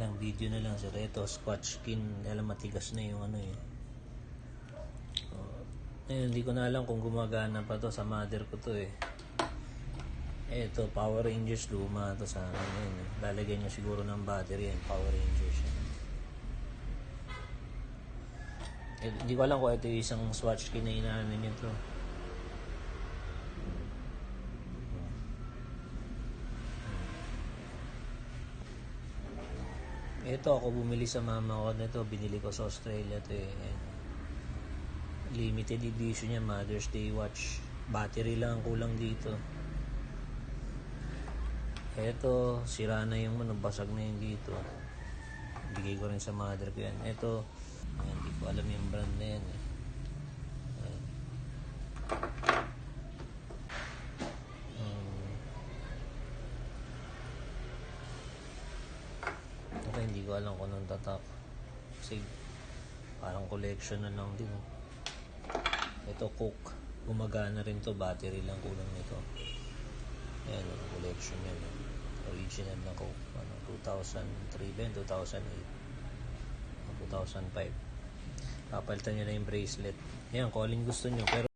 Ang video na lang sir. Ito, scotch skin. Alam, matigas na yung ano eh. Hindi ko na alam kung gumagana pa to. Sa mother ko to eh. Ito, Power Rangers luma to sa akin yun. Lalagyan nyo siguro ng battery yan. Power Rangers yan. Hindi ko alam kung ito yung isang swatch skin na inaano nyo to. Ito ako bumili sa mama ko nito, binili ko sa Australia to eh. Limited edition niya, Mother's Day watch. Battery lang ang kulang dito. Ito, sira na yung basag na yung dito. Bigay ko rin sa mother ko yan. Ito, hindi ko alam yung brand na yan eh. Hindi ko alam kung anong tatak. Kasi parang collection na lang din. Ito Coke. Gumagana rin to. Battery lang kulang nito. Ayan, collection yan. Original na Coke. 2003 ba? 2008. 2005. Papalitan nyo na yung bracelet. Ayan, calling gusto nyo. Pero